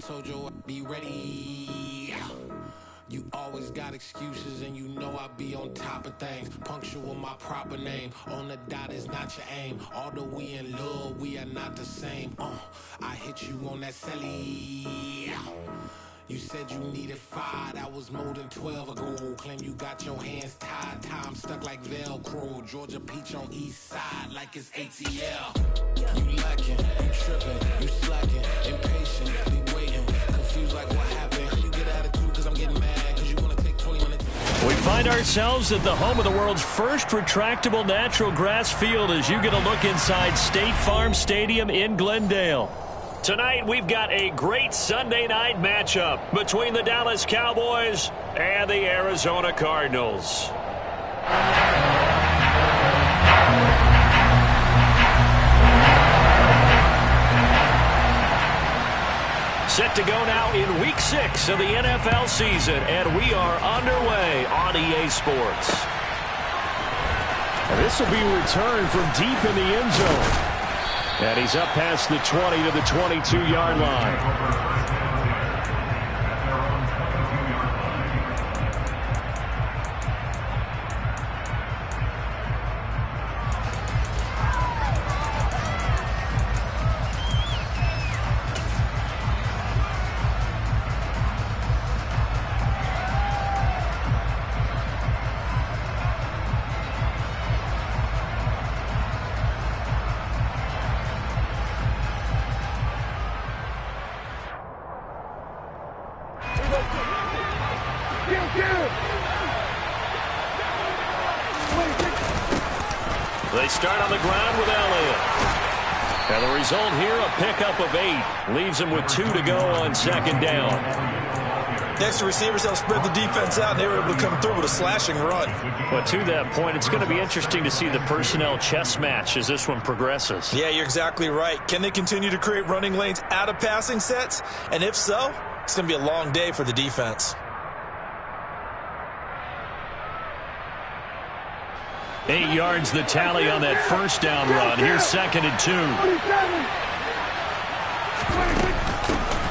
Told you I'd be ready. You always got excuses and you know I be on top of things. Punctual my proper name. On the dot is not your aim. Although we in love, we are not the same. I hit you on that celly. You said you needed 5, that was more than 12 ago. Claim you got your hands tied, time stuck like Velcro. Georgia Peach on east side like it's ATL. You lacking, you tripping, you slacking, impatient, be waiting, confused like what happened. You get attitude cause I'm getting mad, cause you wanna take 20 minutes. We find ourselves at the home of the world's first retractable natural grass field as you get a look inside State Farm Stadium in Glendale. Tonight, we've got a great Sunday night matchup between the Dallas Cowboys and the Arizona Cardinals. Set to go now in Week 6 of the NFL season, and we are underway on EA Sports. And this will be returned from deep in the end zone. And he's up past the 20 to the 22-yard line. They start on the ground with Elliott. And the result here, a pickup of 8. Leaves them with 2 to go on second down. Next to receivers, they'll spread the defense out, and they were able to come through with a slashing run. But to that point, it's going to be interesting to see the personnel chess match as this one progresses. Yeah, you're exactly right. Can they continue to create running lanes out of passing sets? And if so, it's going to be a long day for the defense. 8 yards the tally on that first down run. Here's 2nd and 2.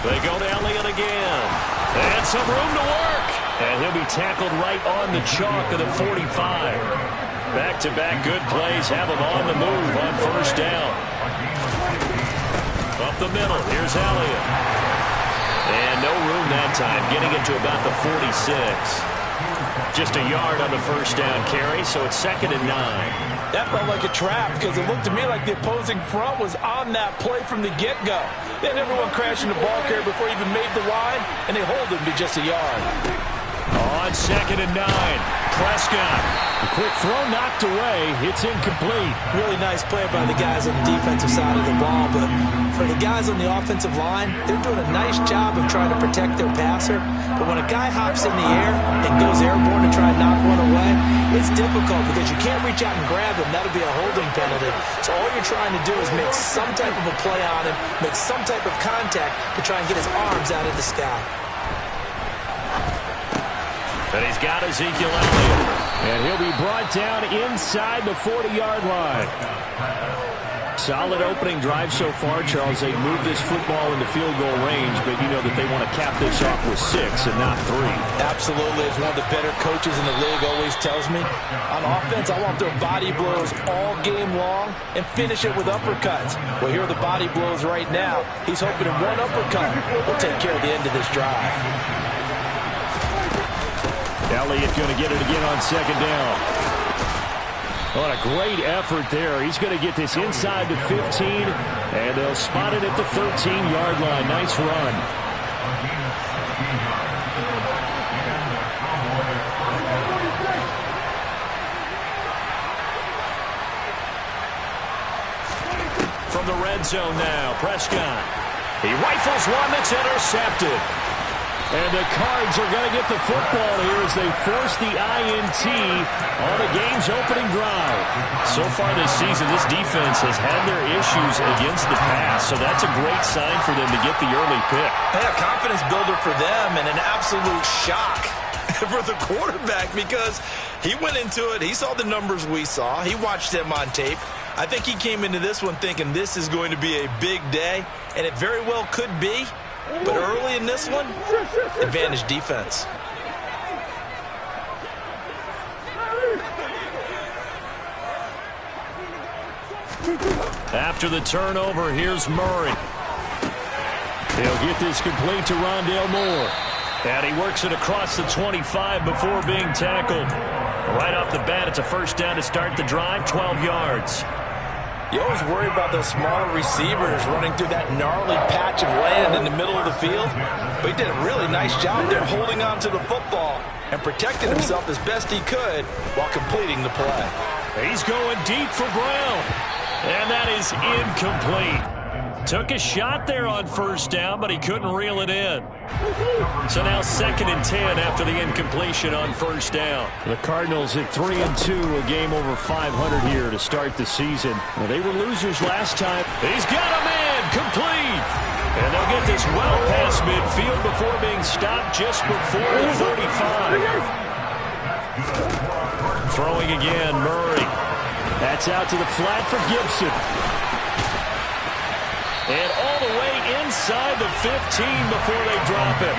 They go to Elliott again. And some room to work. And he'll be tackled right on the chalk of the 45. Back-to-back good plays have him on the move on first down. Up the middle. Here's Elliott. And no room that time. Getting it to about the 46. Just a yard on the first down carry, so it's 2nd and 9. That felt like a trap because it looked to me like the opposing front was on that play from the get-go. Then everyone crashing the ball carrier before he even made the line, and they hold him to just a yard. On 2nd and 9, Prescott. A quick throw knocked away. It's incomplete. Really nice play by the guys on the defensive side of the ball, but for the guys on the offensive line, they're doing a nice job of trying to protect their passer. But when a guy hops in the air and goes airborne to try and knock one away, it's difficult because you can't reach out and grab him. That'll be a holding penalty. So all you're trying to do is make some type of a play on him, make some type of contact to try and get his arms out of the sky. And he's got Ezekiel Elliott. And he'll be brought down inside the 40-yard line. Solid opening drive so far, Charles. They moved this football into field goal range, but you know that they want to cap this off with 6 and not 3. Absolutely. As one of the better coaches in the league always tells me, on offense, I want their body blows all game long and finish it with uppercuts. Well, here are the body blows right now. He's hoping in one uppercut will take care of the end of this drive. Elliott going to get it again on 2nd down. What a great effort there. He's going to get this inside the 15, and they'll spot it at the 13-yard line. Nice run. From the red zone now, Prescott. He rifles one that's intercepted. And the Cards are going to get the football here as they force the INT on the game's opening drive. So far this season, this defense has had their issues against the pass, so that's a great sign for them to get the early pick. Yeah, confidence builder for them and an absolute shock for the quarterback because he went into it. He saw the numbers we saw. He watched them on tape. I think he came into this one thinking this is going to be a big day, and it very well could be. But early in this one, advantage defense. After the turnover, here's Murray. He'll get this complete to Rondale Moore. And he works it across the 25 before being tackled. Right off the bat, it's a first down to start the drive, 12 yards. You always worry about those smaller receivers running through that gnarly patch of land in the middle of the field. But he did a really nice job there holding on to the football and protecting himself as best he could while completing the play. He's going deep for Brown. And that is incomplete. Took a shot there on first down, but he couldn't reel it in. So now 2nd and 10 after the incompletion on first down. The Cardinals at 3-2, a game over 500 here to start the season. Well, they were losers last time. He's got a man, complete. And they'll get this well past midfield before being stopped just before the 45. Throwing again, Murray. That's out to the flat for Gibson. And all the way inside the 15 before they drop it.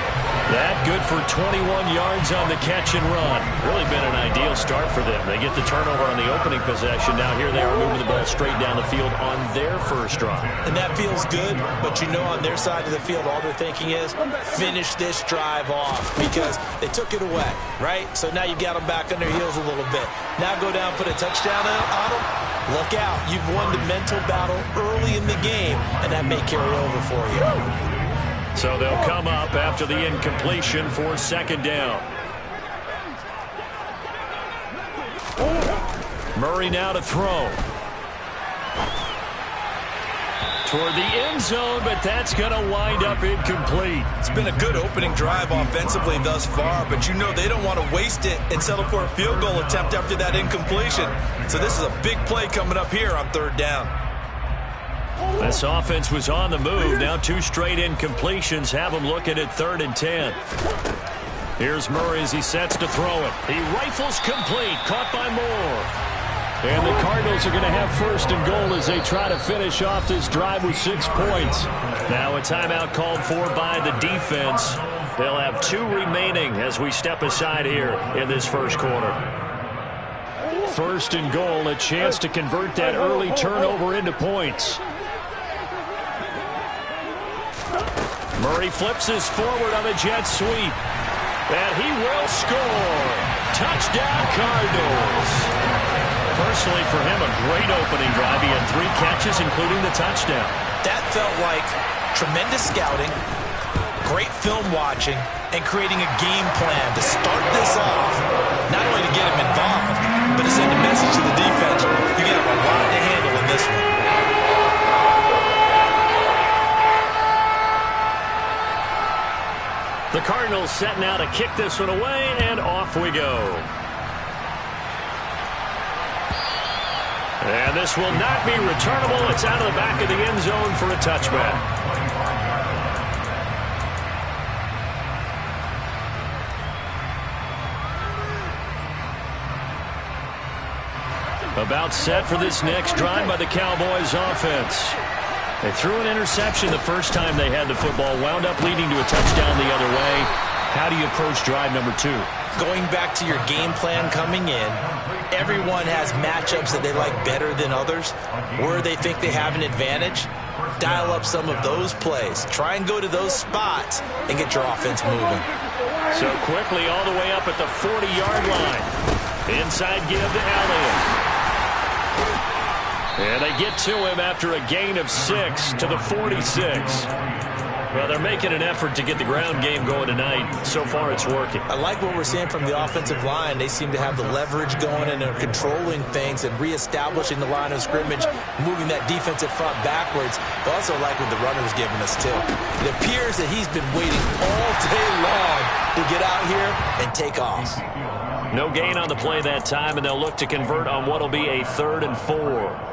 That good for 21 yards on the catch and run. Really been an ideal start for them. They get the turnover on the opening possession. Now here they are moving the ball straight down the field on their first drive. And that feels good, but you know on their side of the field all they're thinking is finish this drive off because they took it away, right? So now you got them back on their heels a little bit. Now go down, put a touchdown on them. Look out. You've won the mental battle early in the game, and that may carry over for you. So they'll come up after the incompletion for 2nd down. Murray now to throw. Toward the end zone, but that's going to wind up incomplete. It's been a good opening drive offensively thus far, but you know they don't want to waste it and settle for a field goal attempt after that incompletion. So this is a big play coming up here on 3rd down. This offense was on the move. Now 2 straight incompletions have them looking at 3rd and 10. Here's Murray as he sets to throw it. He rifles complete, caught by Moore. And the Cardinals are going to have 1st and goal as they try to finish off this drive with 6 points. Now a timeout called for by the defense. They'll have 2 remaining as we step aside here in this first quarter. 1st and goal, a chance to convert that early turnover into points. Murray flips his forward on a jet sweep. And he will score. Touchdown, Cardinals. Personally, for him, a great opening drive. He had 3 catches, including the touchdown. That felt like tremendous scouting, great film watching, and creating a game plan to start this off, not only to get him involved, but to send a message to the defense. You got a lot to handle in this one. The Cardinals set now to kick this one away, and off we go. And this will not be returnable. It's out of the back of the end zone for a touchback. About set for this next drive by the Cowboys offense. They threw an interception the first time they had the football, wound up leading to a touchdown the other way. How do you approach drive number 2? Going back to your game plan coming in, everyone has matchups that they like better than others, where they think they have an advantage. Dial up some of those plays. Try and go to those spots and get your offense moving. So quickly all the way up at the 40-yard line. Inside give to Elliott. And they get to him after a gain of 6 to the 46. Well, they're making an effort to get the ground game going tonight. So far, it's working. I like what we're seeing from the offensive line. They seem to have the leverage going and are controlling things and reestablishing the line of scrimmage, moving that defensive front backwards. But also like what the runner's giving us, too. It appears that he's been waiting all day long to get out here and take off. No gain on the play that time, and they'll look to convert on what will be a 3rd and 4.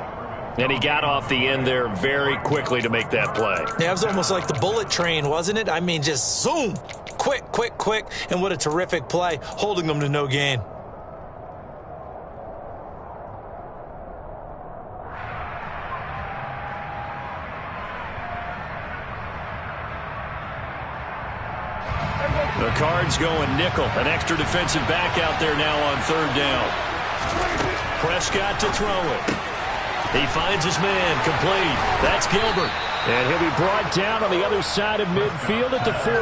And he got off the end there very quickly to make that play. Yeah, it was almost like the bullet train, wasn't it? I mean, just zoom. Quick, quick, quick. And what a terrific play, holding them to no gain. The Cards going nickel. An extra defensive back out there now on third down. Prescott to throw it. He finds his man, complete. That's Gilbert. And he'll be brought down on the other side of midfield at the 43.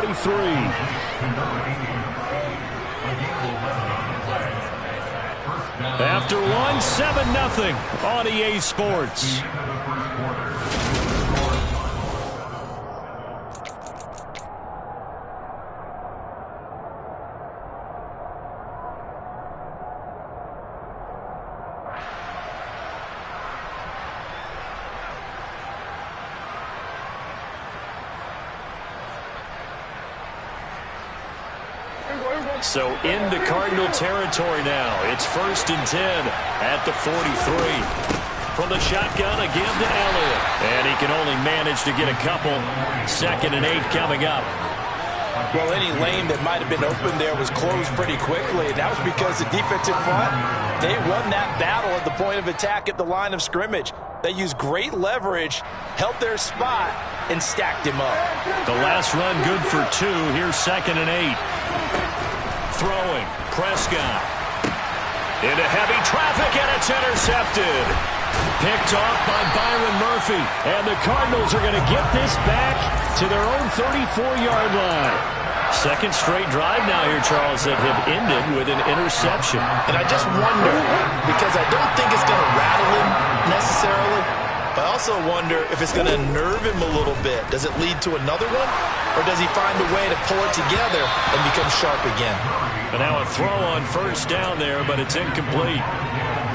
After one, 7-0 on EA Sports. So into Cardinal territory now. It's 1st and 10 at the 43. From the shotgun, again to Elliott. And he can only manage to get a couple. 2nd and 8 coming up. Well, any lane that might have been open there was closed pretty quickly, and that was because the defensive front, they won that battle at the point of attack at the line of scrimmage. They used great leverage, held their spot, and stacked him up. The last run good for 2. Here's 2nd and 8. Throwing, Prescott. Into heavy traffic, and it's intercepted. Picked off by Byron Murphy. And the Cardinals are going to get this back to their own 34-yard line. Second straight drive now here, Charles, that have ended with an interception. And I just wonder, because I don't think it's going to rattle him necessarily, but I also wonder if it's going to nerve him a little bit. Does it lead to another one? Or does he find a way to pull it together and become sharp again? And now a throw on first down there, but it's incomplete.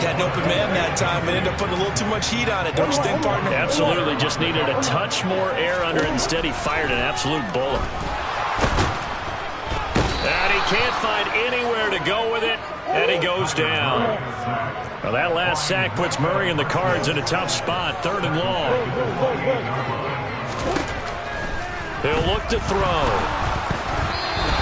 Had an open man that time, but ended up putting a little too much heat on it, don't you think, partner? Absolutely. Just needed a touch more air under it. Instead, he fired an absolute bullet. And he can't find anywhere to go with it, and he goes down. Well, that last sack puts Murray and the Cards in a tough spot, 3rd and long. He'll look to throw.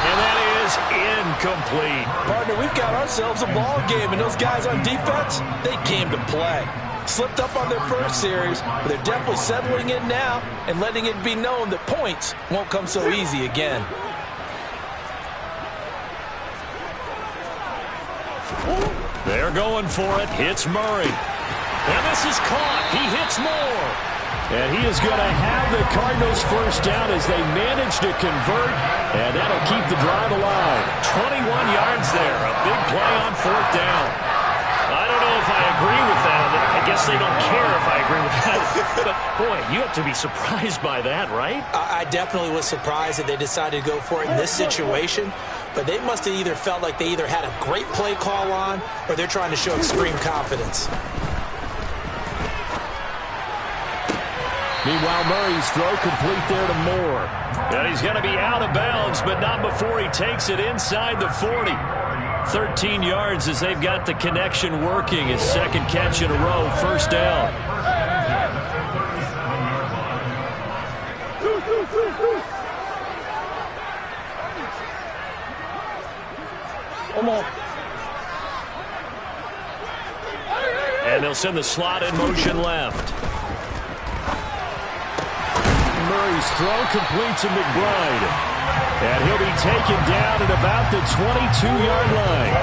And that is incomplete. Partner, we've got ourselves a ball game, and those guys on defense, they came to play. Slipped up on their first series, but they're definitely settling in now and letting it be known that points won't come so easy again. They're going for it. Hits Murray. And this is caught. He hits more. And he is going to have the Cardinals first down as they manage to convert, and that'll keep the drive alive. 21 yards there. A big play on 4th down. I don't know if I agree with that. I guess they don't care if I agree with that. But, boy, you have to be surprised by that, right? I definitely was surprised that they decided to go for it in this situation. But they must have either felt like they either had a great play call on or they're trying to show extreme confidence. Meanwhile, Murray's throw complete there to Moore. And he's going to be out of bounds, but not before he takes it inside the 40. 13 yards as they've got the connection working. His 2nd catch in a row, 1st down. And they'll send the slot in motion left. Murray's throw complete to McBride. And he'll be taken down at about the 22-yard line.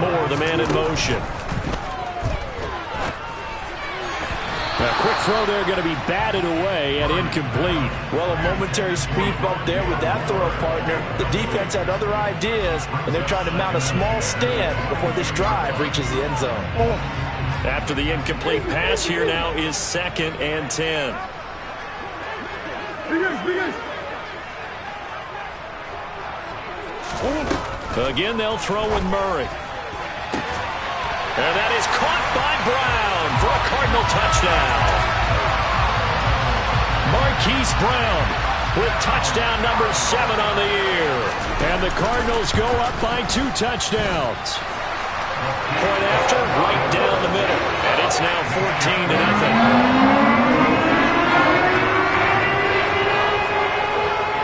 Moore, the man in motion. A quick throw there going to be batted away and incomplete. Well, a momentary speed bump there with that throw, partner. The defense had other ideas, and they're trying to mount a small stand before this drive reaches the end zone. After the incomplete pass, here now is 2nd and 10. Again, they'll throw with Murray. And that is caught by Brown for a Cardinal touchdown. Marquise Brown with touchdown number 7 on the year. And the Cardinals go up by 2 touchdowns. Point after, right down the middle. And it's now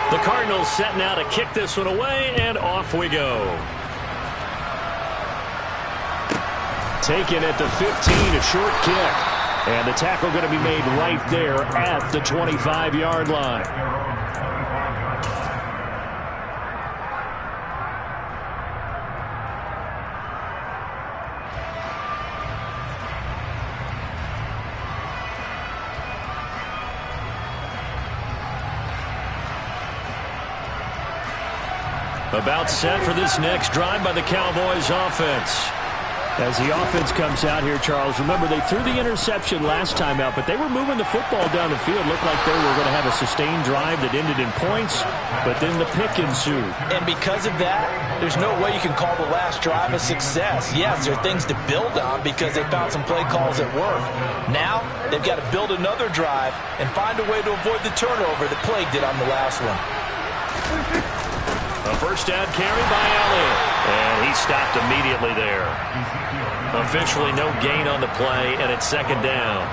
14-0. The Cardinals set now to kick this one away, and off we go. Taken at the 15, a short kick. And the tackle going to be made right there at the 25-yard line. About set for this next drive by the Cowboys offense. As the offense comes out here, Charles, remember they threw the interception last time out, but they were moving the football down the field. Looked like they were going to have a sustained drive that ended in points, but then the pick ensued. And because of that, there's no way you can call the last drive a success. Yes, there are things to build on because they found some play calls that work. Now, they've got to build another drive and find a way to avoid the turnover that plagued it on the last one. A first down carry by Elliott. And he stopped immediately there. Officially no gain on the play, and it's second down.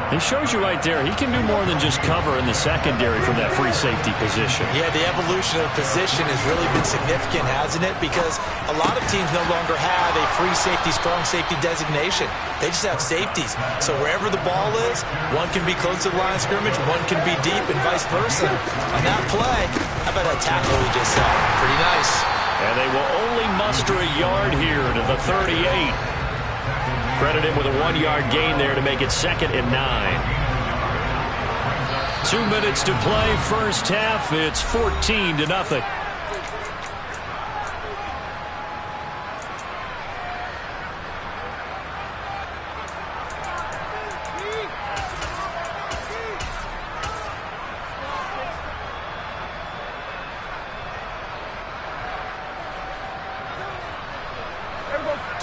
It shows you right there, he can do more than just cover in the secondary from that free safety position. Yeah, the evolution of the position has really been significant, hasn't it? Because a lot of teams no longer have a free safety, strong safety designation. They just have safeties. So wherever the ball is, one can be close to the line of scrimmage, one can be deep, and vice versa. On that play, how about that tackle we just saw? Pretty nice. And they will only muster a yard here to the 38. Credit him with a 1-yard gain there to make it 2nd and 9. 2 minutes to play, first half. It's 14-0.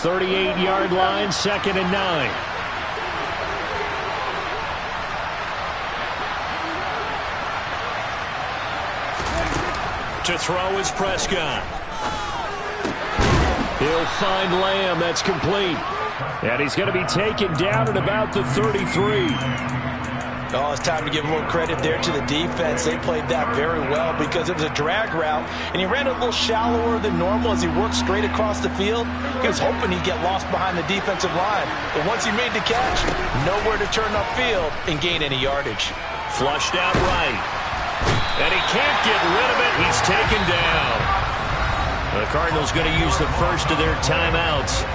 The 38-yard line, 2nd and 9. To throw is Prescott. He'll find Lamb. That's complete. And he's going to be taken down at about the 33. Oh, it's time to give a little credit there to the defense. They played that very well because it was a drag route, and he ran a little shallower than normal as he worked straight across the field. He was hoping he'd get lost behind the defensive line, but once he made the catch, nowhere to turn upfield and gain any yardage. Flushed out right, and he can't get rid of it. He's taken down. The Cardinals going to use the first of their timeouts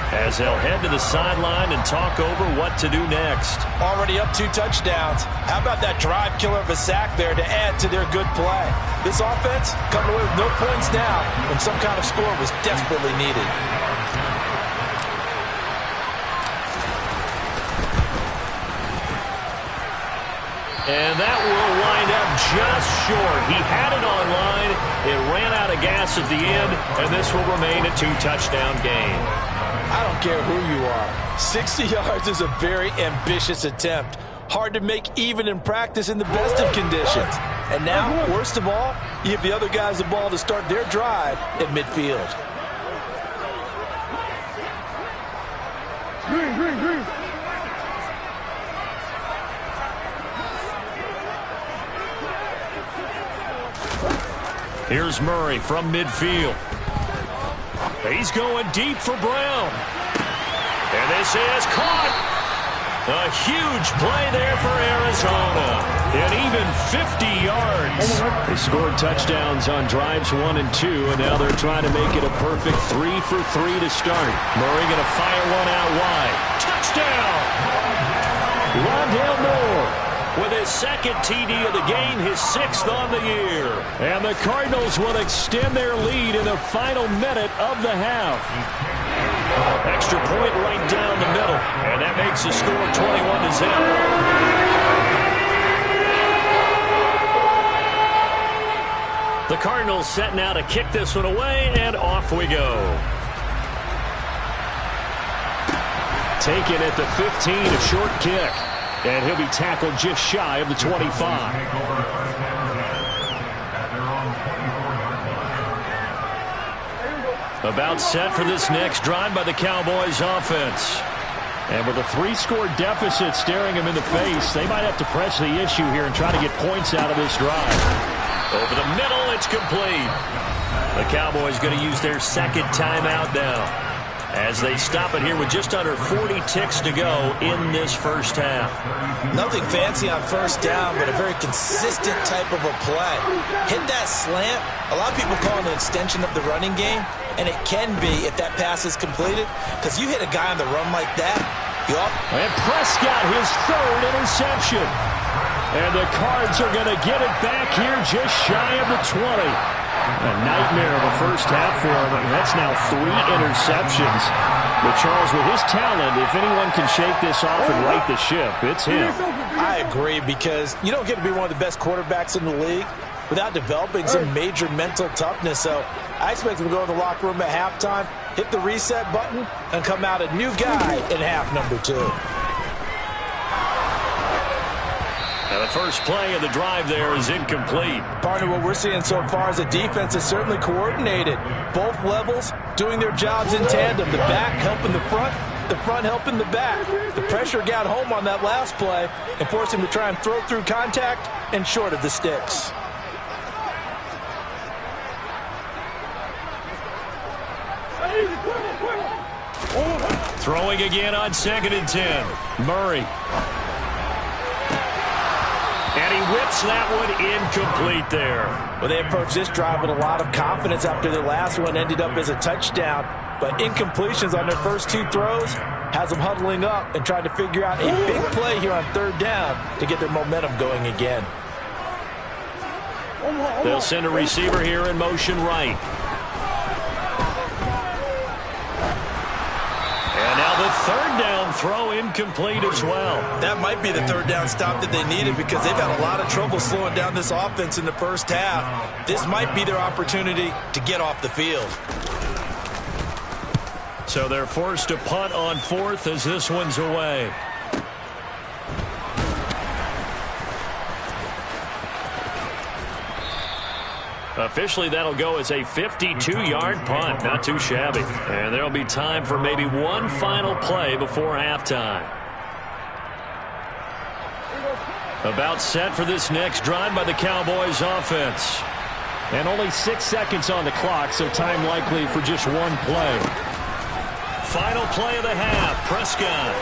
as they'll head to the sideline and talk over what to do next. Already up 2 touchdowns. How about that drive killer of a sack there to add to their good play? This offense coming away with no points now when some kind of score was desperately needed. And that will wind up just short. He had it on line. It ran out of gas at the end, and this will remain a 2-touchdown game. I don't care who you are. 60 yards is a very ambitious attempt. Hard to make even in practice in the best of conditions. And now, worst of all, you give the other guys the ball to start their drive at midfield. Here's Murray from midfield. He's going deep for Brown. And this is caught. A huge play there for Arizona. And even 50 yards. They scored touchdowns on drives 1 and 2, and now they're trying to make it a perfect 3 for 3 to start. Murray going to fire one out wide. Touchdown! Rondale Moore with his 2nd TD of the game, his 6th on the year. And the Cardinals will extend their lead in the final minute of the half. Extra point right down the middle. And that makes the score 21-0. The Cardinals set now to kick this one away, and off we go. Taken at the 15, a short kick. And he'll be tackled just shy of the 25. About set for this next drive by the Cowboys offense. And with a 3-score deficit staring him in the face, they might have to press the issue here and try to get points out of this drive. Over the middle, it's complete. The Cowboys going to use their 2nd timeout now. as they stop it here with just under 40 ticks to go in this first half. Nothing fancy on first down, but a very consistent type of a play. Hit that slant. A lot of people call it an extension of the running game, and it can be if that pass is completed, because you hit a guy on the run like that. And Prescott, his third interception. And the Cards are going to get it back here just shy of the 20. A nightmare of a first half for him. That's now 3 interceptions. But Charles, with his talent, if anyone can shake this off and right the ship, it's him. I agree, because you don't get to be one of the best quarterbacks in the league without developing some major mental toughness. So I expect him to go in the locker room at halftime, hit the reset button, and come out a new guy in half number 2. Now the first play of the drive there is incomplete. Partner, what we're seeing so far is the defense is certainly coordinated. Both levels doing their jobs in tandem. The back helping the front helping the back. The pressure got home on that last play and forced him to try and throw through contact and short of the sticks. Throwing again on 2nd and 10. Murray. And he whips that one incomplete there. Well, they approached this drive with a lot of confidence after their last one ended up as a touchdown. But incompletions on their first 2 throws has them huddling up and trying to figure out a big play here on 3rd down to get their momentum going again. They'll send a receiver here in motion right. And now the 3rd down throw incomplete as well. That might be the 3rd down stop that they needed, because they've had a lot of trouble slowing down this offense in the first half. This might be their opportunity to get off the field. So they're forced to punt on 4th as this one's away. Officially, that'll go as a 52-yard punt. Not too shabby. And there'll be time for maybe one final play before halftime. About set for this next drive by the Cowboys offense. And only 6 seconds on the clock, so time likely for just one play. Final play of the half. Prescott.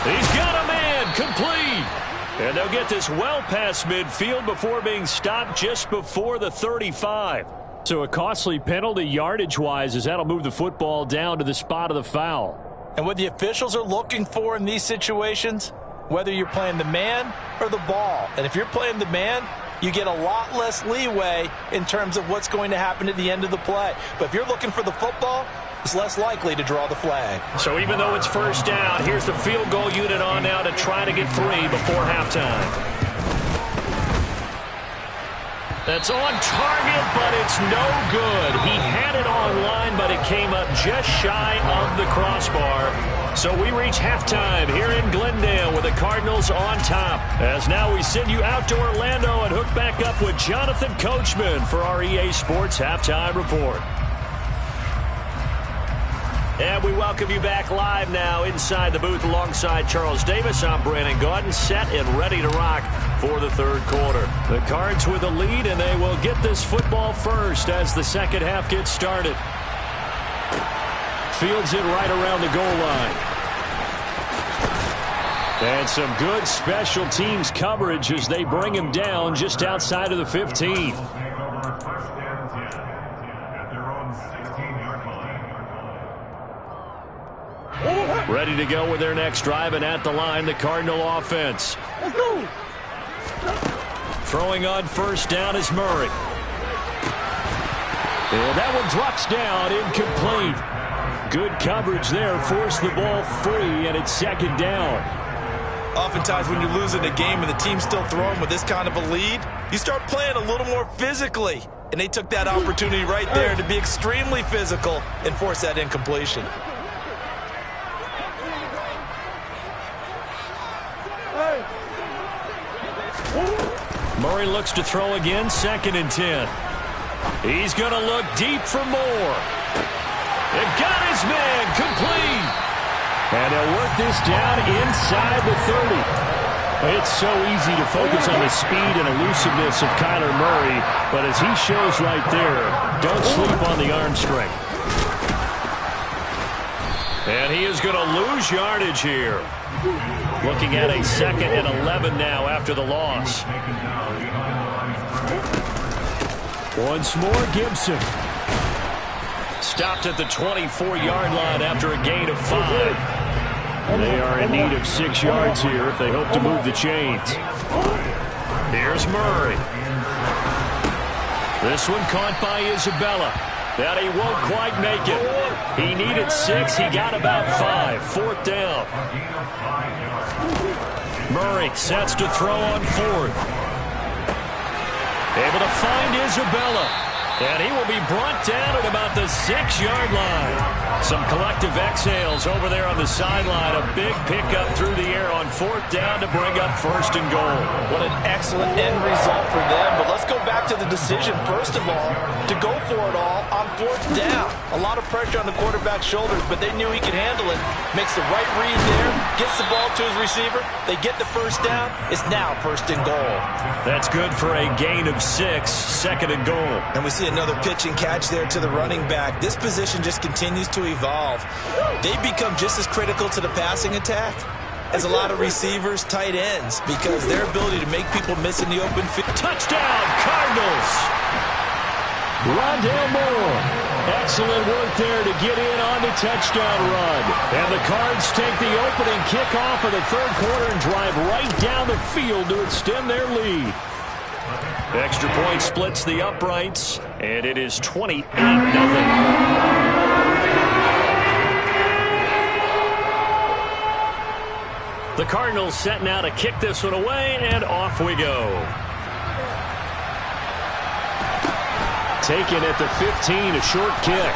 He's got a man. Complete. And they'll get this well past midfield before being stopped just before the 35. So a costly penalty yardage-wise, as that'll move the football down to the spot of the foul. And what the officials are looking for in these situations, whether you're playing the man or the ball. And if you're playing the man, you get a lot less leeway in terms of what's going to happen at the end of the play. But if you're looking for the football, it's less likely to draw the flag. So even though it's first down, here's the field goal unit on now to try to get 3 before halftime. That's on target, but it's no good. He had it online, but it came up just shy of the crossbar. So we reach halftime here in Glendale with the Cardinals on top. As now we send you out to Orlando and hook back up with Jonathan Coachman for our EA Sports Halftime Report. And we welcome you back live now inside the booth alongside Charles Davis. I'm Brandon Gaudin, set and ready to rock for the 3rd quarter. The Cards with a lead, and they will get this football first as the second half gets started. Fields it right around the goal line. And some good special teams coverage as they bring him down just outside of the 15. Ready to go with their next drive, and at the line, the Cardinal offense. Let's go. Throwing on first down is Murray. And that one drops down, incomplete. Good coverage there, forced the ball free, and it's 2nd down. Oftentimes when you're losing a game and the team's still throwing with this kind of a lead, you start playing a little more physically. And they took that opportunity right there to be extremely physical and force that incompletion. Murray looks to throw again, 2nd and 10. He's going to look deep for more. And got his man, complete. And they'll work this down inside the 30. It's so easy to focus on the speed and elusiveness of Kyler Murray, but as he shows right there, don't sleep on the arm strength. And he is going to lose yardage here. Looking at a 2nd and 11 now after the loss. Once more, Gibson. Stopped at the 24-yard line after a gain of 5. They are in need of 6 yards here if they hope to move the chains. Here's Murray. This one caught by Isabella. That he won't quite make it. He needed 6. He got about 5. 4th down. Murray sets to throw on 4th. Able to find Isabella. And he will be brought down at about the 6-yard line. Some collective exhales over there on the sideline. A big pickup through the air on 4th down to bring up 1st and goal. What an excellent end result for them. But let's go back to the decision, first of all, to go for it all on 4th down. A lot of pressure on the quarterback's shoulders, but they knew he could handle it. Makes the right read there, gets the ball to his receiver. They get the 1st down. It's now 1st and goal. That's good for a gain of 6, 2nd and goal. And we see another pitch and catch there to the running back. This position just continues to evolve. They become just as critical to the passing attack as a lot of receivers, tight ends, because their ability to make people miss in the open field. Touchdown, Cardinals! Rondale Moore. Excellent work there to get in on the touchdown run. And the Cards take the opening kickoff of the 3rd quarter and drive right down the field to extend their lead. Extra point splits the uprights, and it is 28-0. The Cardinals set now to kick this one away, and off we go. Taken at the 15, a short kick.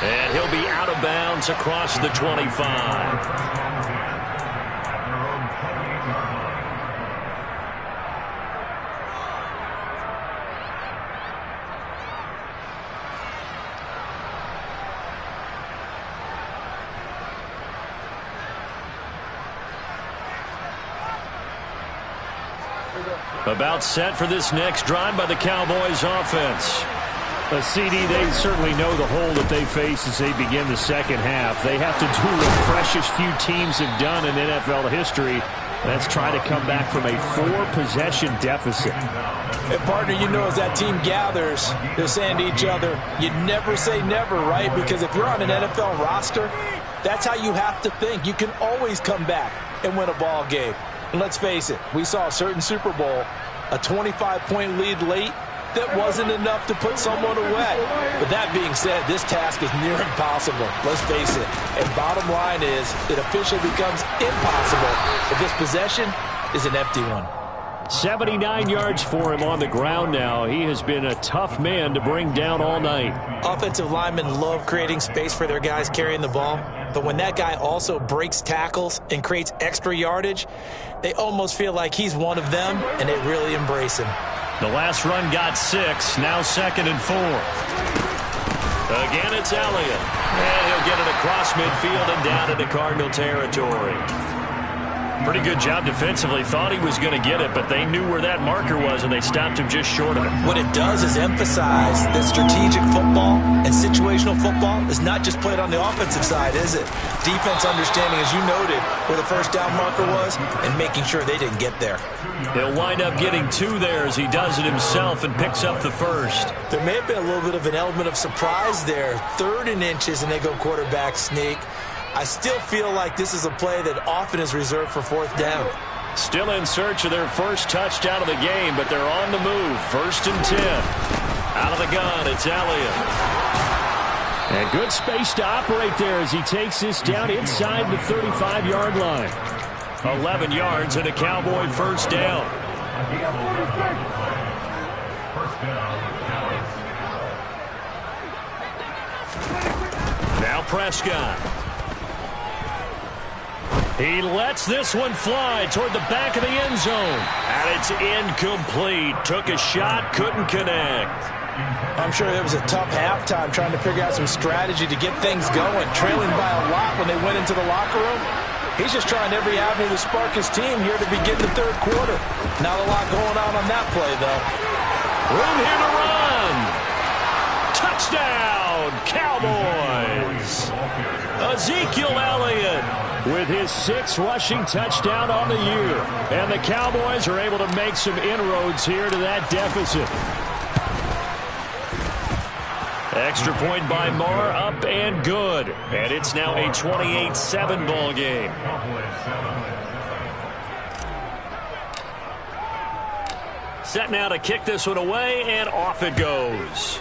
And he'll be out of bounds across the 25. About set for this next drive by the Cowboys offense. CD, they certainly know the hole that they face as they begin the 2nd half. They have to do what precious few teams have done in NFL history. That's try to come back from a 4-possession deficit. And partner, you know, as that team gathers, they're saying to each other, you never say never, right? Because if you're on an NFL roster, that's how you have to think. You can always come back and win a ball game. And let's face it, we saw a certain Super Bowl, a 25-point lead late, that wasn't enough to put someone away. But that being said, this task is near impossible. Let's face it. And bottom line is, it officially becomes impossible if this possession is an empty one. 79 yards for him on the ground now. He has been a tough man to bring down all night. Offensive linemen love creating space for their guys carrying the ball. But when that guy also breaks tackles and creates extra yardage, they almost feel like he's one of them, and they really embrace him. The last run got 6, now 2nd and 4. Again, it's Elliott. And he'll get it across midfield and down into Cardinal territory. Pretty good job defensively. Thought he was going to get it, but they knew where that marker was, and they stopped him just short of it. What it does is emphasize that strategic football and situational football is not just played on the offensive side, is it? Defense understanding, as you noted, where the 1st down marker was and making sure they didn't get there. He'll wind up getting 2 there as he does it himself and picks up the 1st. There may have been a little bit of an element of surprise there. 3rd and inches, and they go quarterback sneak. I still feel like this is a play that often is reserved for 4th down. Still in search of their first touchdown of the game, but they're on the move. 1st and 10. Out of the gun, it's Elliott. And good space to operate there as he takes this down inside the 35-yard line. 11 yards and a Cowboy 1st down. Now Prescott. He lets this one fly toward the back of the end zone. And it's incomplete. Took a shot, couldn't connect. I'm sure it was a tough halftime trying to figure out some strategy to get things going. Trailing by a lot when they went into the locker room. He's just trying every avenue to spark his team here to begin the 3rd quarter. Not a lot going on that play, though. Room here to run. Touchdown, Cowboys. Ezekiel Elliott with his 6th rushing touchdown on the year. And the Cowboys are able to make some inroads here to that deficit. Extra point by Marr, up and good. And it's now a 28-7 ball game. Set now to kick this one away, and off it goes.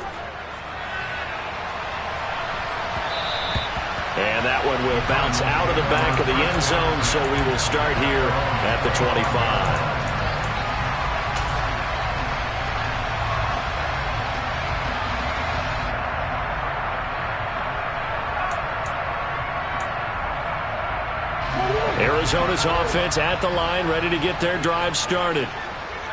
And that one will bounce out of the back of the end zone, so we will start here at the 25. Arizona's offense at the line, ready to get their drive started.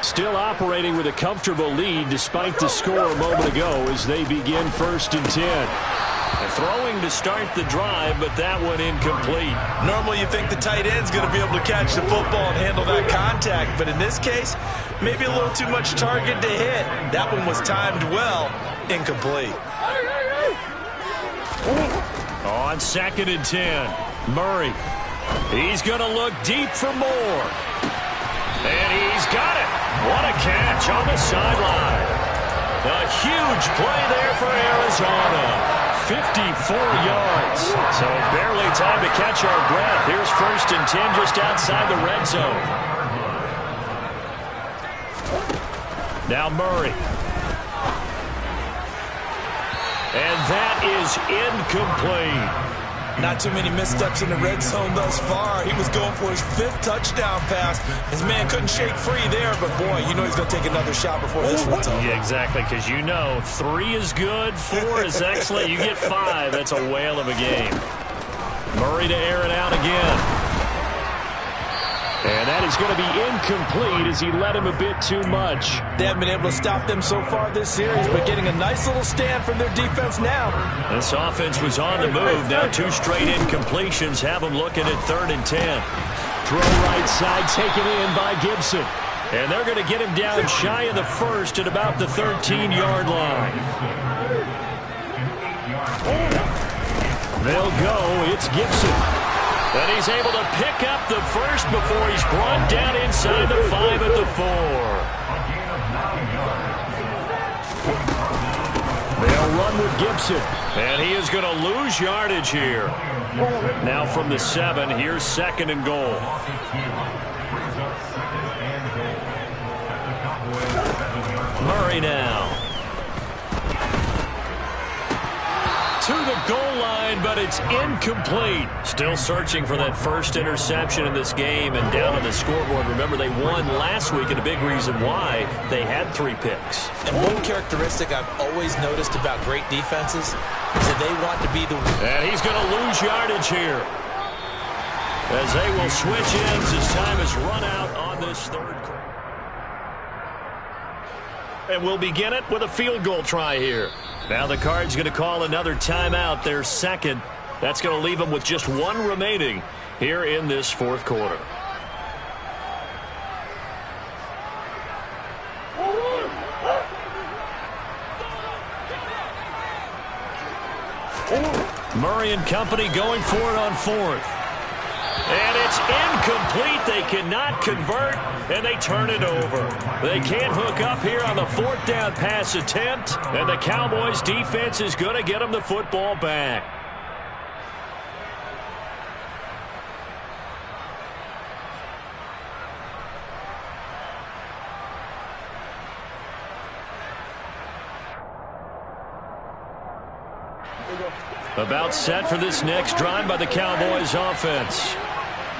Still operating with a comfortable lead despite the score a moment ago as they begin 1st and 10. Throwing to start the drive, but that one incomplete. Normally you think the tight end's going to be able to catch the football and handle that contact, but in this case, maybe a little too much target to hit. That one was timed well, incomplete. On 2nd and 10, Murray. He's going to look deep for more. And he's got it. What a catch on the sideline. A huge play there for Arizona. 54 yards. So barely time to catch our breath. Here's 1st and 10 just outside the red zone. Now Murray. And that is incomplete. Not too many missteps in the red zone thus far. He was going for his 5th touchdown pass. His man couldn't shake free there, but boy, you know he's going to take another shot before this one's over. Yeah, exactly, because you know 3 is good, 4 is excellent. You get 5, that's a whale of a game. Murray to air it out again. And that is going to be incomplete as he led him a bit too much. They haven't been able to stop them so far this series, but getting a nice little stand from their defense now. This offense was on the move. Now 2 straight incompletions have them looking at 3rd and 10. Throw right side taken in by Gibson. And they're going to get him down shy of the 1st at about the 13-yard line. They'll go. It's Gibson. And he's able to pick up the 1st before he's brought down inside the 5 at the 4. They'll run with Gibson. And he is going to lose yardage here. Now from the 7, here's 2nd and goal. Murray now. To the goal line, but it's incomplete. Still searching for that 1st interception in this game and down on the scoreboard. Remember, they won last week, and a big reason why they had 3 picks. And one characteristic I've always noticed about great defenses is that they want to be the... And he's going to lose yardage here as they will switch ends as time has run out on this 3rd quarter. And we'll begin it with a field goal try here. Now the Cards going to call another timeout, their 2nd. That's going to leave them with just 1 remaining here in this 4th quarter. Murray and company going for it on 4th. And it's incomplete. They cannot convert, and they turn it over. They can't hook up here on the 4th down pass attempt, and the Cowboys defense is going to get them the football back. About set for this next drive by the Cowboys offense.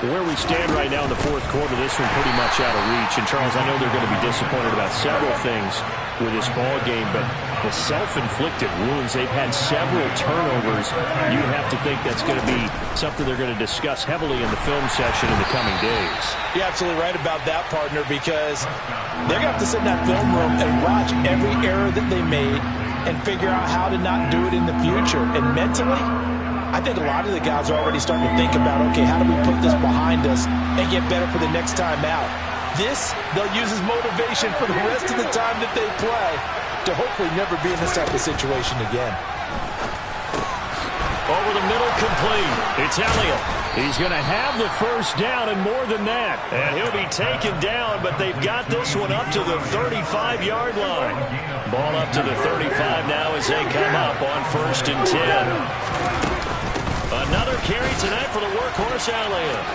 Where we stand right now in the 4th quarter, this one pretty much out of reach. And, Charles, I know they're going to be disappointed about several things with this ball game, but the self-inflicted wounds, they've had several turnovers. You have to think that's going to be something they're going to discuss heavily in the film session in the coming days. You're absolutely right about that, partner, because they're going to have to sit in that film room and watch every error that they made and figure out how to not do it in the future. And mentally, I think a lot of the guys are already starting to think about, okay, how do we put this behind us and get better for the next time out? This, they'll use as motivation for the rest of the time that they play to hopefully never be in this type of situation again. Over the middle, complete. It's Elliott. He's going to have the first down and more than that. And he'll be taken down, but they've got this one up to the 35-yard line. Ball up to the 35 now as they come up on 1st and 10. Another carry tonight for the workhorse Elliott.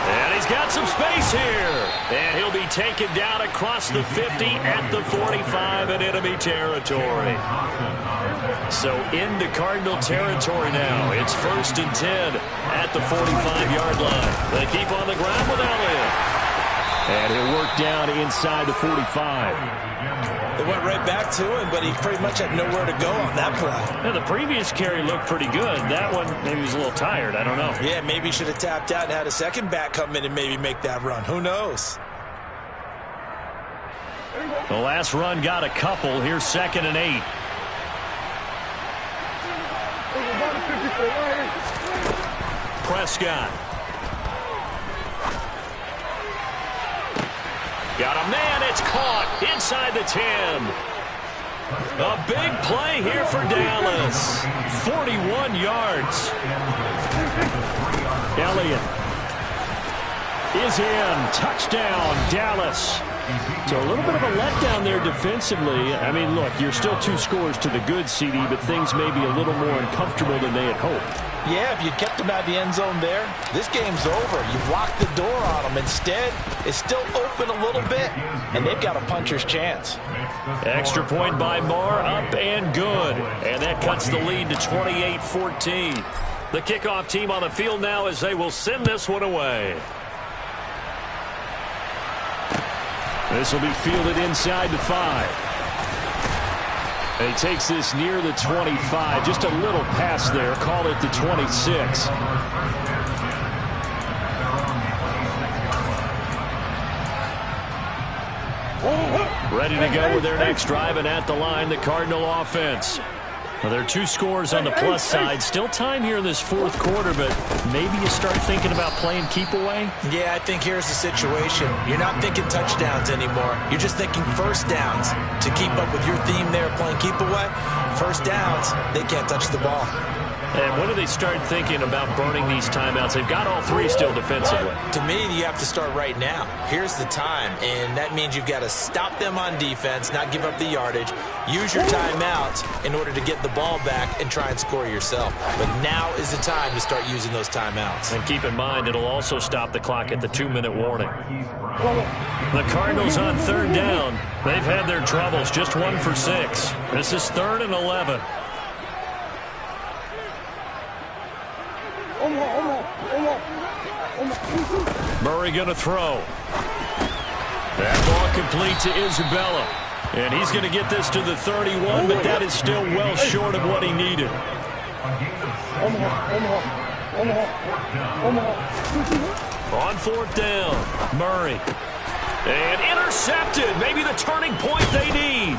And he's got some space here. And he'll be taken down across the 50 at the 45 in enemy territory. So into Cardinal territory now. It's 1st and 10 at the 45-yard line. They keep on the ground with Elliott. And he'll work down inside the 45. They went right back to him, but he pretty much had nowhere to go on that play. Now, the previous carry looked pretty good. That one, maybe he was a little tired. I don't know. Yeah, maybe he should have tapped out and had a second back come in and maybe make that run. Who knows? The last run got a couple. Here's 2nd and 8. Prescott. Got a man. It's caught inside the 10. A big play here for Dallas. 41 yards. Elliott is in. Touchdown, Dallas. So a little bit of a letdown there defensively. I mean, look, you're still 2 scores to the good, CD, but things may be a little more uncomfortable than they had hoped. Yeah, if you kept them out of the end zone there, this game's over. You've locked the door on them. Instead, it's still open a little bit, and they've got a puncher's chance. Extra point by Marr, up and good. And that cuts the lead to 28-14. The kickoff team on the field now as they will send this one away. This will be fielded inside the 5. He takes this near the 25. Just a little pass there. Call it the 26. Ready to go with their next drive, and at the line, the Cardinal offense. Well, there are 2 scores on the plus side. Still time here in this 4th quarter, but maybe you start thinking about playing keep away? Yeah, I think here's the situation. You're not thinking touchdowns anymore. You're just thinking first downs. To keep up with your theme there, playing keep away, first downs, they can't touch the ball. And when do they start thinking about burning these timeouts? They've got all 3 still defensively. To me, you have to start right now. Here's the time, and that means you've got to stop them on defense, not give up the yardage, use your timeouts in order to get the ball back and try and score yourself. But now is the time to start using those timeouts. And keep in mind, it'll also stop the clock at the 2-minute warning. The Cardinals on 3rd down. They've had their troubles, just 1 for 6. This is 3rd and 11. Murray going to throw. That ball complete to Isabella. And he's going to get this to the 31, but that is still well short of what he needed. On 4th down, Murray. And intercepted. Maybe the turning point they need.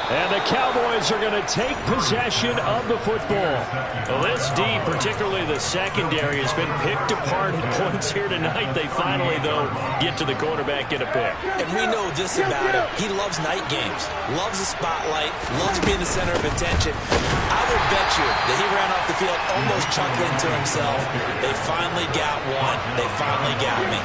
And the Cowboys are going to take possession of the football. Well, this D, particularly the secondary, has been picked apart at points here tonight. They finally, though, get to the quarterback, get a pick. And we know this about him. He loves night games, loves the spotlight, loves being the center of attention. I would bet you that he ran off the field almost chuckling to himself. They finally got one. They finally got me.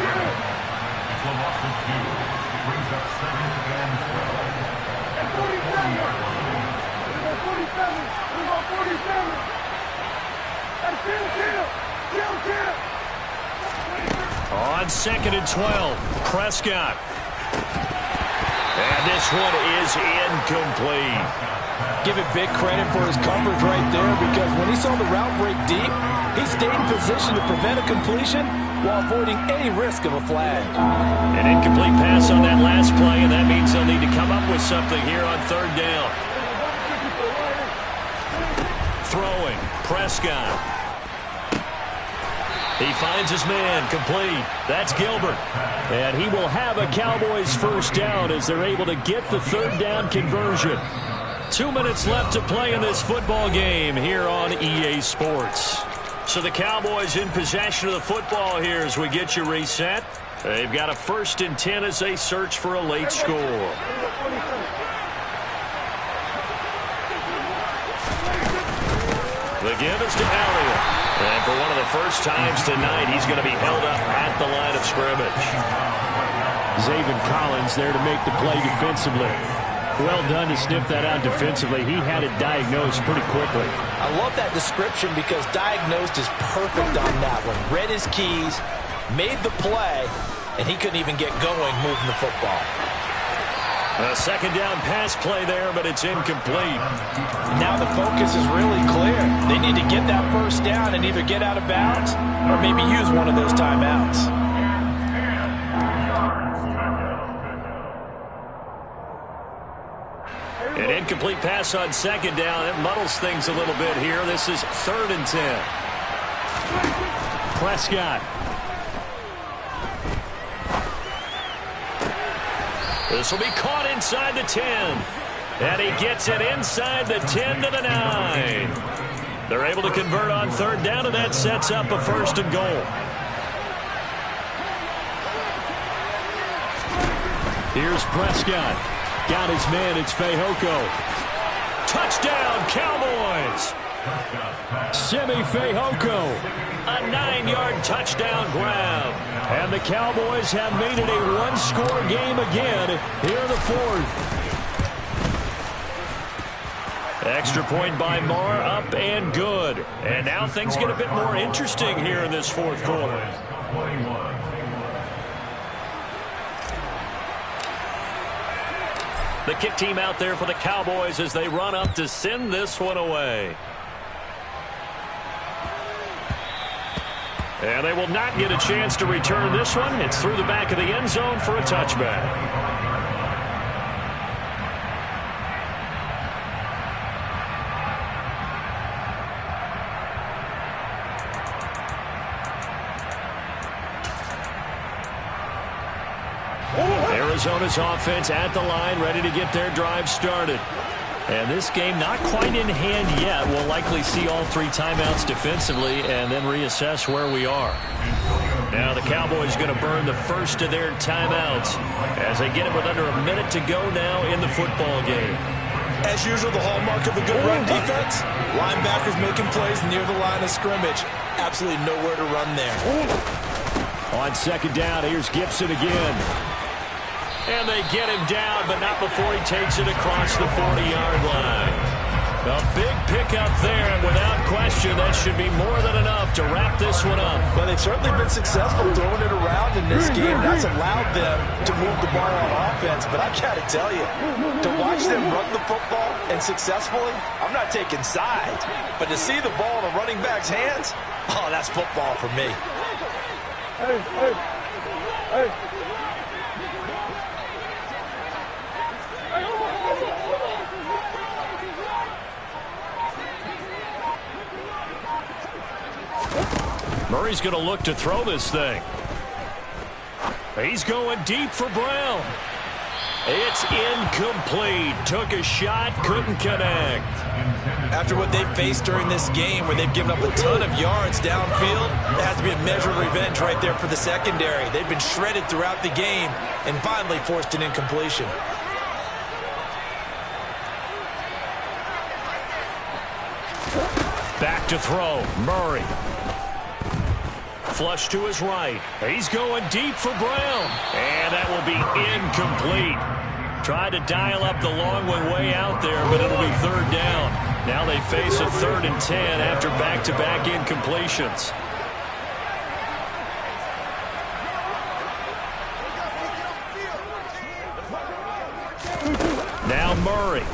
On 2nd and 12, Prescott. And this one is incomplete. Give it big credit for his coverage right there, because when he saw the route break deep, he stayed in position to prevent a completion while avoiding any risk of a flag. An incomplete pass on that last play, and that means they'll need to come up with something here on 3rd down. Throwing, Prescott. He finds his man, complete. That's Gilbert. And he will have a Cowboys first down as they're able to get the 3rd down conversion. 2 minutes left to play in this football game here on EA Sports. So the Cowboys in possession of the football here as we get you reset. They've got a 1st and 10 as they search for a late score. The give is to Elliott. And for one of the first times tonight, he's going to be held up at the line of scrimmage. Zaven Collins there to make the play defensively. Well done to sniff that out defensively. He had it diagnosed pretty quickly. I love that description because diagnosed is perfect on that one. Read his keys, made the play, and he couldn't even get going moving the football. A second down pass play there, but it's incomplete. Now the focus is really clear. They need to get that first down and either get out of bounds or maybe use one of those timeouts. An incomplete pass on second down. It muddles things a little bit here. This is 3rd and 10. Prescott. This will be caught inside the 10. And he gets it inside the 10 to the 9. They're able to convert on 3rd down, and that sets up a 1st and goal. Here's Prescott. Got his man. It's Fehoko. Touchdown, Cowboys. Simi Fehoko. A 9-yard touchdown grab. And the Cowboys have made it a one-score game again here in the 4th. Extra point by Marr, up and good. And now things get a bit more interesting here in this 4th quarter. The kick team out there for the Cowboys as they run up to send this one away. And they will not get a chance to return this one. It's through the back of the end zone for a touchback. Arizona's offense at the line, ready to get their drive started. And this game not quite in hand yet. We'll likely see all 3 timeouts defensively and then reassess where we are. Now the Cowboys going to burn the first of their timeouts as they get it with under a minute to go now in the football game. As usual, the hallmark of a good run defense, linebackers making plays near the line of scrimmage. Absolutely nowhere to run there. On 2nd down, here's Gibson again. And they get him down, but not before he takes it across the 40-yard line. A big pickup there, and without question, that should be more than enough to wrap this one up. Well, they've certainly been successful throwing it around in this game. That's allowed them to move the ball on offense. But I got to tell you, to watch them run the football and successfully, I'm not taking sides. But to see the ball in a running back's hands, oh, that's football for me. Hey. Murray's going to look to throw this thing. He's going deep for Brown. It's incomplete. Took a shot, couldn't connect. After what they've faced during this game where they've given up a ton of yards downfield, there has to be a measure of revenge right there for the secondary. They've been shredded throughout the game and finally forced an incompletion. Back to throw. Murray. Flush to his right. He's going deep for Brown. And that will be incomplete. Tried to dial up the long one way out there, but it'll be 3rd down. Now they face a 3rd and 10 after back-to-back incompletions. Now Murray.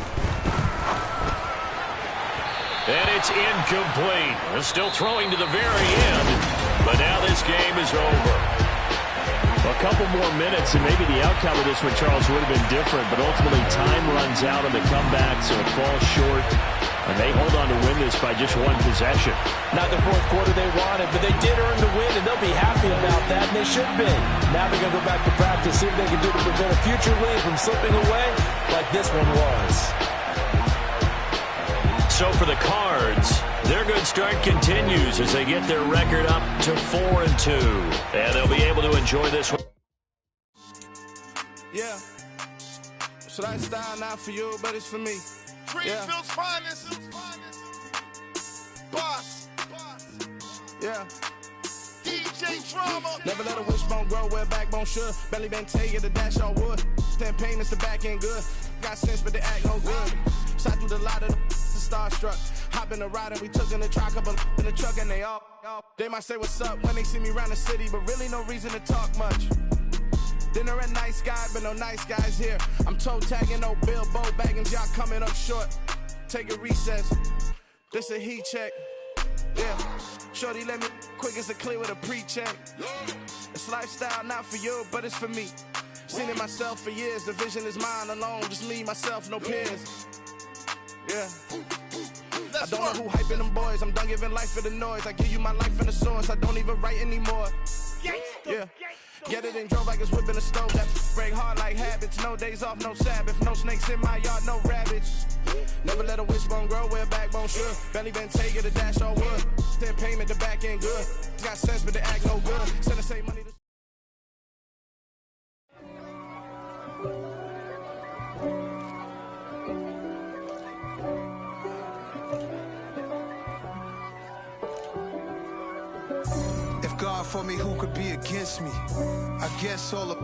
And it's incomplete. They're still throwing to the very end. But now this game is over. A couple more minutes, and maybe the outcome of this one, Charles, would have been different. But ultimately, time runs out on the comeback, so it falls short. And they hold on to win this by just 1 possession. Not the 4th quarter they wanted, but they did earn the win, and they'll be happy about that, and they should be. Now they're going to go back to practice, see what they can do to prevent a future lead from slipping away like this one was. So for the Cards, their good start continues as they get their record up to 4-2. And they'll be able to enjoy this one. Yeah. So that style not for you, but it's for me. Greenfield's finest. Boss. Yeah. DJ Drama. Never let a wishbone grow where backbone should. Belly been taking the dash all wood. Then pain is the back end good. Got sense, but they act no good. Shot through the lot of the starstruck. Hop in the ride and we took in the truck, couple in the truck, and they all. They might say what's up when they see me around the city, but really no reason to talk much. Dinner at Nice Guy, but no nice guys here. I'm toe tagging, no Bilbo baggins, y'all coming up short. Take a recess. This a heat check. Yeah. Shorty let me quick as a clear with a pre-check. It's lifestyle, not for you, but it's for me. Seen it myself for years. The vision is mine alone. Just me, myself, no peers. Yeah. I don't know who hyping them boys. I'm done giving life for the noise. I give you my life in the source. I don't even write anymore. Yeah. Get it and drove like it's whipping a stove. That break hard like habits. No days off, no Sabbath. No snakes in my yard, no rabbits. Never let a wishbone grow where backbone should. Belly been taking the dash all wood. Then payment, the back end good. Got sense, but they act no good. Send the same money to... If God for me, who could be against me? I guess all of